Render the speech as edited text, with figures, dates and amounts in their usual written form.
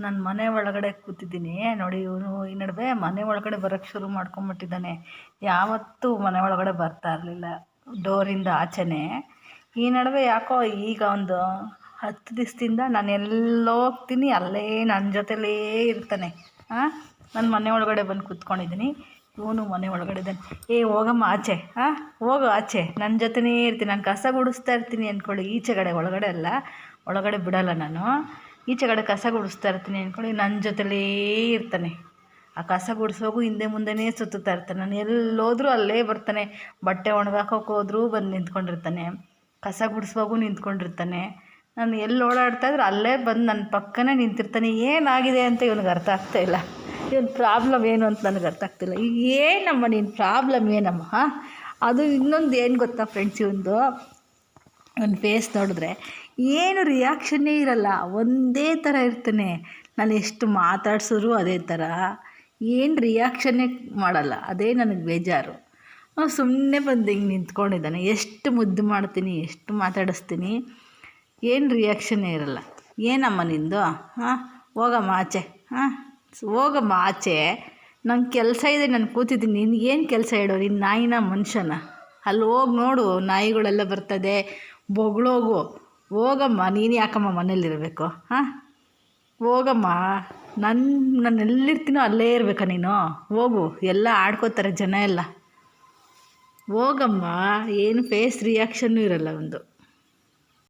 ನಾನು ಮನೆ ಒಳಗಡೆ ಕೂತಿದ್ದೀನಿ ನೋಡಿ. ಇವನು ಈ ನಡುವೆ ಮನೆ ಒಳಗಡೆ ಬರೋಕ್ಕೆ ಶುರು ಮಾಡ್ಕೊಂಬಿಟ್ಟಿದ್ದಾನೆ. ಯಾವತ್ತೂ ಮನೆ ಒಳಗಡೆ ಬರ್ತಾ ಇರಲಿಲ್ಲ ಡೋರಿಂದ ಆಚೆನೇ. ಈ ನಡುವೆ ಯಾಕೋ ಈಗ ಒಂದು 10 ದಿವಸದಿಂದ ನಾನು ಎಲ್ಲೋ ಹೋಗ್ತೀನಿ ಅಲ್ಲೇ ನನ್ನ ಜೊತೆಲೇ ಇರ್ತಾನೆ. ನಾನು ಮನೆ ಒಳಗಡೆ ಬಂದು ಕೂತ್ಕೊಂಡಿದ್ದೀನಿ, ಇವನು ಮನೆ ಒಳಗಡೆ ಇದ್ದಾನೆ. ಹೋಗಮ್ಮ ಆಚೆ, ಹೋಗು ಆಚೆ, ನನ್ನ ಜೊತೆನೇ ಇರ್ತೀನಿ. ನಾನು ಕಸ ಗುಡಿಸ್ತಾ ಇರ್ತೀನಿ ಅಂದ್ಕೊಳ್ಳಿ, ಈಚೆಗಡೆ, ಒಳಗಡೆ ಅಲ್ಲ, ಒಳಗಡೆ ಬಿಡೋಲ್ಲ ನಾನು, ಈಚೆಗಡೆ ಕಸ ಗುಡಿಸ್ತಾ ಇರ್ತೀನಿ ಅಂದ್ಕೊಳ್ಳಿ, ನನ್ನ ಜೊತೆಲೇ ಇರ್ತಾನೆ. ಆ ಕಸ ಗುಡಿಸೋಗೂ ಹಿಂದೆ ಮುಂದೆನೇ ಸುತ್ತುತ್ತಾ ಇರ್ತಾನೆ. ನಾನು ಎಲ್ಲೋದ್ರೂ ಅಲ್ಲೇ ಬರ್ತಾನೆ. ಬಟ್ಟೆ ಒಣಗಾಕೋಕೆ ಹೋದ್ರೂ ಬಂದು ನಿಂತ್ಕೊಂಡಿರ್ತಾನೆ, ಕಸ ಗುಡಿಸುವಾಗೂ ನಿಂತ್ಕೊಂಡಿರ್ತಾನೆ. ನಾನು ಎಲ್ಲಿ ಓಡಾಡ್ತಾಯಿದ್ರು ಅಲ್ಲೇ ಬಂದು ನನ್ನ ಪಕ್ಕನೇ ನಿಂತಿರ್ತಾನೆ. ಏನಾಗಿದೆ ಅಂತ ಇವನಿಗೆ ಅರ್ಥ ಆಗ್ತಾಯಿಲ್ಲ. ಇವನ ಪ್ರಾಬ್ಲಮ್ ಏನು ಅಂತ ನನಗೆ ಅರ್ಥ ಆಗ್ತಿಲ್ಲ. ಈಗ ಏನಮ್ಮ ನಿನ್ನ ಪ್ರಾಬ್ಲಮ್ ಏನಮ್ಮ? ಅದು ಇನ್ನೊಂದು ಏನು ಗೊತ್ತಾ ಫ್ರೆಂಡ್ಸ್, ಇವನ ಫೇಸ್ ನೋಡಿದ್ರೆ ಏನು ರಿಯಾಕ್ಷನ್ನೇ ಇರಲ್ಲ, ಒಂದೇ ಥರ ಇರ್ತಾನೆ. ನಾನು ಎಷ್ಟು ಮಾತಾಡ್ಸಿದ್ರು ಅದೇ ಥರ, ಏನು ರಿಯಾಕ್ಷನ್ನೇ ಮಾಡಲ್ಲ. ಅದೇ ನನಗೆ ಬೇಜಾರು. ಸುಮ್ಮನೆ ಬಂದು ಹಿಂಗೆ ನಿಂತ್ಕೊಂಡಿದ್ದಾನೆ. ಎಷ್ಟು ಮುದ್ದು ಮಾಡ್ತೀನಿ, ಎಷ್ಟು ಮಾತಾಡಿಸ್ತೀನಿ, ಏನು ರಿಯಾಕ್ಷನ್ನೇ ಇರಲ್ಲ. ಏನಮ್ಮ ನಿಂದು? ಹೋಗಮ್ಮ ಆಚೆ, ಹೋಗಮ್ಮ ಆಚೆ, ನಂಗೆ ಕೆಲಸ ಇದೆ, ನಾನು ಕೂತಿದ್ದೀನಿ. ನಿನಗೇನು ಕೆಲಸ ಇಡೋ? ನಿನ್ನ ನಾಯಿನ ಮನುಷ್ಯನ? ಅಲ್ಲಿ ಹೋಗಿ ನೋಡು, ನಾಯಿಗಳೆಲ್ಲ ಬರ್ತದೆ, ಬೊಗಳೋಗು. ಹೋಗಮ್ಮ, ನೀನು ಯಾಕಮ್ಮ ಮನೇಲಿರಬೇಕು? ಹೋಗಮ್ಮ, ನಾನು ಎಲ್ಲಿರ್ತೀನೋ ಅಲ್ಲೇ ಇರಬೇಕಾ ನೀನು? ಹೋಗು, ಎಲ್ಲ ಆಡ್ಕೋತಾರೆ ಜನ ಎಲ್ಲ. ಹೋಗಮ್ಮ, ಏನು ಫೇಸ್ ರಿಯಾಕ್ಷನ್ನೂ ಇರಲ್ಲ ಒಂದು.